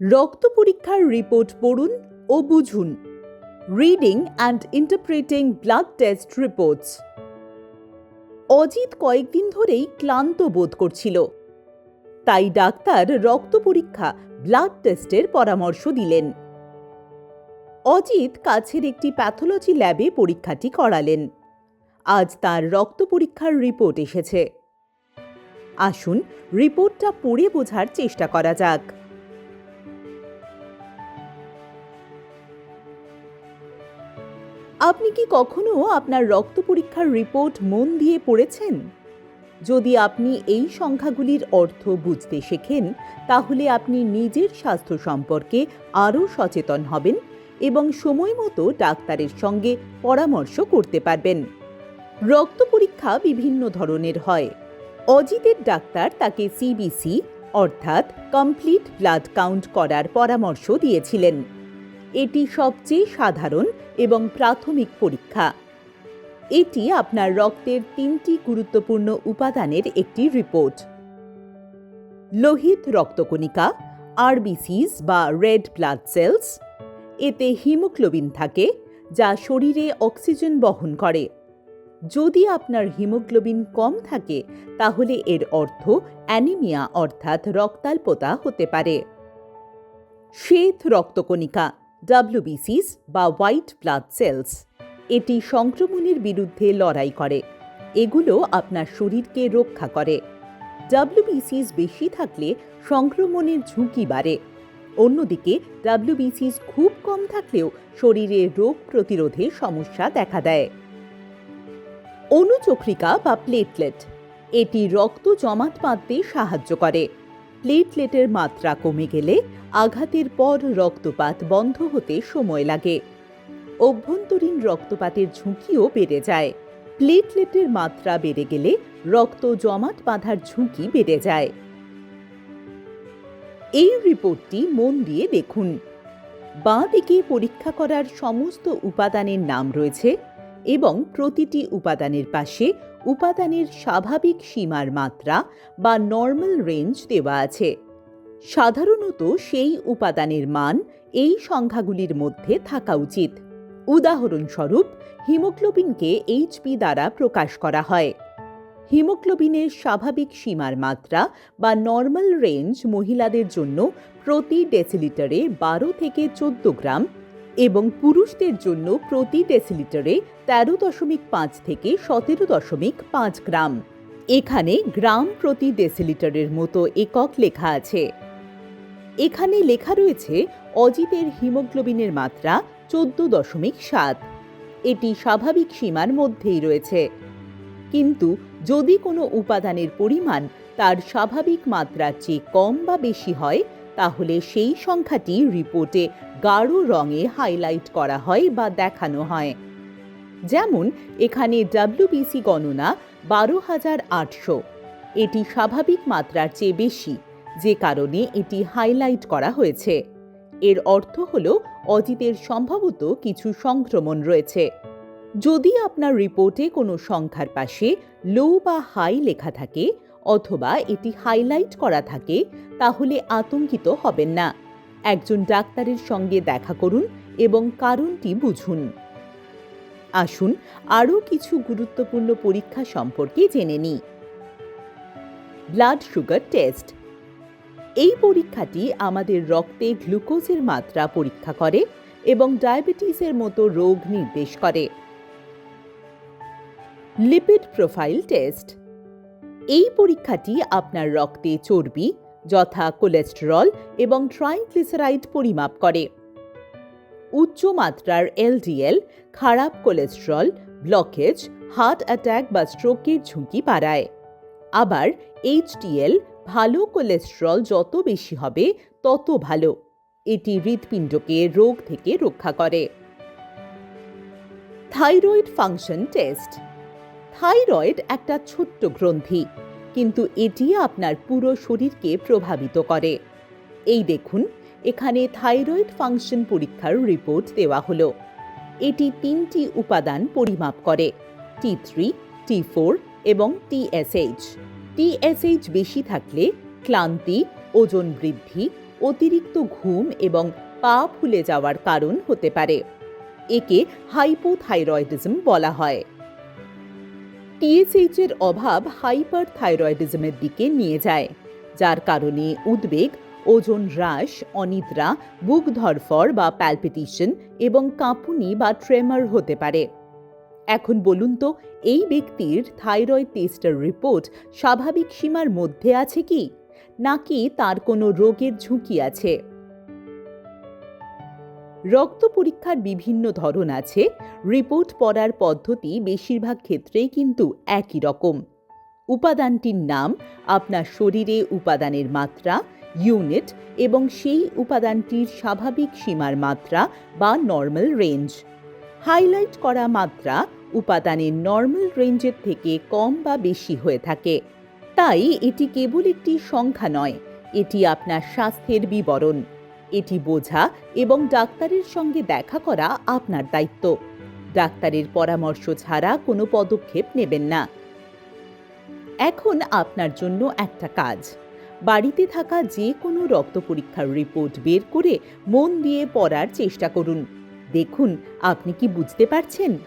রক্ত পরীক্ষার রিপোর্ট পড়ুন ও বুঝুন। Reading and interpreting blood test reports. Ajit কয়েকদিন ধরেই ক্লান্ত বোধ করছিল, তাই ডাক্তার রক্ত পরীক্ষা ব্লাড টেস্টের পরামর্শ দিলেন। অজিত কাছের একটি প্যাথোলজি ল্যাবে পরীক্ষাটি করালেন। আজ তার রক্ত পরীক্ষার রিপোর্ট এসেছে। আসুন রিপোর্টটা পড়ে বোঝার চেষ্টা করা যাক। আপনি কি কখনো আপনার রক্ত পরীক্ষার রিপোর্ট মন দিয়ে পড়েছেন? যদি আপনি এই সংখ্যাগুলির অর্থ বুঝতে শেখেন, তাহলে আপনি নিজের স্বাস্থ্য সম্পর্কে আরও সচেতন হবেন এবং সময় মতো ডাক্তারের সঙ্গে পরামর্শ করতে পারবেন। রক্ত পরীক্ষা বিভিন্ন ধরনের হয়। অজিতের ডাক্তার তাকে সিবিসি অর্থাৎ কমপ্লিট ব্লাড কাউন্ট করার পরামর্শ দিয়েছিলেন। এটি সবচেয়ে সাধারণ এবং প্রাথমিক পরীক্ষা। এটি আপনার রক্তের 3টি গুরুত্বপূর্ণ উপাদানের একটি রিপোর্ট। লোহিত রক্তকণিকা, আরবিসিস বা রেড ব্লাড সেলস। এতে হিমোগ্লোবিন থাকে, যা শরীরে অক্সিজেন বহন করে। যদি আপনার হিমোগ্লোবিন কম থাকে, তাহলে এর অর্থ অ্যানিমিয়া অর্থাৎ রক্তাল্পতা হতে পারে। শ্বেত রক্তকণিকা, ডাব্লিউবিসিস বা হোয়াইট ব্লাড সেলস। এটি সংক্রমণের বিরুদ্ধে লড়াই করে। এগুলো আপনার শরীরকে রক্ষা করে। ডাব্লিউবিসিস বেশি থাকলে সংক্রমণের ঝুঁকি বাড়ে। অন্যদিকে ডাব্লিউবিসিস খুব কম থাকলেও শরীরে রোগ প্রতিরোধে সমস্যা দেখা দেয়। অনুচক্রিকা বা প্লেটলেট। এটি রক্ত জমাট বাঁধতে সাহায্য করে। প্লেটলেটের মাত্রা কমে গেলে আঘাতের পর রক্তপাত বন্ধ হতে সময় লাগে। অভ্যন্তরীণ রক্তপাতের ঝুঁকিও বেড়ে যায়। প্লেটলেটের মাত্রা বেড়ে গেলে রক্ত জমাট বাঁধার ঝুঁকি বেড়ে যায়। এই রিপোর্টটি মন দিয়ে দেখুন। বাঁ দিকে পরীক্ষা করার সমস্ত উপাদানের নাম রয়েছে এবং প্রতিটি উপাদানের পাশে উপাদানের স্বাভাবিক সীমার মাত্রা বা নর্মাল রেঞ্জ দেওয়া আছে। সাধারণত সেই উপাদানের মান এই সংখ্যাগুলির মধ্যে থাকা উচিত। উদাহরণস্বরূপ, হিমোগ্লোবিনকে এইচপি দ্বারা প্রকাশ করা হয়। হিমোগ্লোবিনের স্বাভাবিক সীমার মাত্রা বা নর্মাল রেঞ্জ মহিলাদের জন্য প্রতি ডেসিলিটারে 12 থেকে 14 গ্রাম এবং পুরুষদের জন্য প্রতি ডেসিলিটারে 13.5 থেকে 17.5 গ্রাম। এখানে গ্রাম প্রতি ডেসিলিটারের মতো একক লেখা আছে। এখানে লেখা রয়েছে অজিতের হিমোগ্লোবিনের মাত্রা 14.7। এটি স্বাভাবিক সীমার মধ্যেই রয়েছে। কিন্তু যদি কোনো উপাদানের পরিমাণ তার স্বাভাবিক মাত্রার চেয়ে কম বা বেশি হয়, তাহলে সেই সংখ্যাটি রিপোর্টে গাঢ় রঙে হাইলাইট করা হয় বা দেখানো হয়। যেমন এখানে ডাব্লিউবিসি গণনা 12,800। এটি স্বাভাবিক মাত্রার চেয়ে বেশি, যে কারণে এটি হাইলাইট করা হয়েছে। এর অর্থ হল অজিতের সম্ভবত কিছু সংক্রমণ রয়েছে। যদি আপনার রিপোর্টে কোনো সংখ্যার পাশে লো বা হাই লেখা থাকে অথবা এটি হাইলাইট করা থাকে, তাহলে আতঙ্কিত হবেন না। একজন ডাক্তারের সঙ্গে দেখা করুন এবং কারণটি বুঝুন। আসুন আরও কিছু গুরুত্বপূর্ণ পরীক্ষা সম্পর্কে জেনে নিই। Blood sugar test. এই পরীক্ষাটি আমাদের রক্তে গ্লুকোজের মাত্রা পরীক্ষা করে এবং ডায়াবেটিসের মতো রোগ নির্দেশ করে। Lipid profile test. এই পরীক্ষাটি আপনার রক্তে চর্বি, যথা কোলেস্টেরল এবং ট্রাইগ্লিসারাইড পরিমাপ করে। উচ্চ মাত্রার এলডিএল খারাপ কোলেস্টেরল, ব্লকেজ, হার্ট অ্যাটাক বা স্ট্রোকের ঝুঁকি বাড়ায়। আবার এইচডিএল ভালো কোলেস্টেরল যত বেশি হবে তত ভালো। এটি হৃৎপিণ্ডকে রোগ থেকে রক্ষা করে। Thyroid function test. থাইরয়েড একটা ছোট্ট গ্রন্থি, কিন্তু এটি আপনার পুরো শরীরকে প্রভাবিত করে। এই দেখুন, এখানে থাইরয়েড ফাংশন পরীক্ষার রিপোর্ট দেওয়া হলো। এটি 3টি উপাদান পরিমাপ করে: T3, T4 এবং TSH। TSH বেশি থাকলে ক্লান্তি, ওজন বৃদ্ধি, অতিরিক্ত ঘুম এবং পা ফুলে যাওয়ার কারণ হতে পারে। একে হাইপোথাইরয়েডিজম বলা হয়। টিএসএইচ এর অভাব হাইপারথাইরয়েডিজমের দিকে নিয়ে যায়, যার কারণে উদ্বেগ, ওজন হ্রাস, অনিদ্রা, বুক ধড়ফড় বা প্যালপিটেশন এবং কাঁপুনি বা ট্রেমার হতে পারে। এখন বলুন তো, এই ব্যক্তির থাইরয়েড টেস্টের রিপোর্ট স্বাভাবিক সীমার মধ্যে আছে কি, নাকি তার কোনো রোগের ঝুঁকি আছে? রক্ত পরীক্ষার বিভিন্ন ধরন আছে। রিপোর্ট পড়ার পদ্ধতি বেশিরভাগ ক্ষেত্রেই কিন্তু একই রকম। উপাদানটির নাম, আপনার শরীরে উপাদানের মাত্রা, ইউনিট এবং সেই উপাদানটির স্বাভাবিক সীমার মাত্রা বা নর্মাল রেঞ্জ। হাইলাইট করা মাত্রা উপাদানের নর্মাল রেঞ্জের থেকে কম বা বেশি হয়ে থাকে। তাই এটি কেবল একটি সংখ্যা নয়, এটি আপনার স্বাস্থ্যের বিবরণ। এটি বোঝা এবং ডাক্তারের সঙ্গে দেখা করা আপনার দায়িত্ব। ডাক্তারের পরামর্শ ছাড়া কোনো পদক্ষেপ নেবেন না। এখন আপনার জন্য একটা কাজ। বাড়িতে থাকা যে কোনো রক্ত পরীক্ষার রিপোর্ট বের করে মন দিয়ে পড়ার চেষ্টা করুন। দেখুন আপনি কি বুঝতে পারছেন।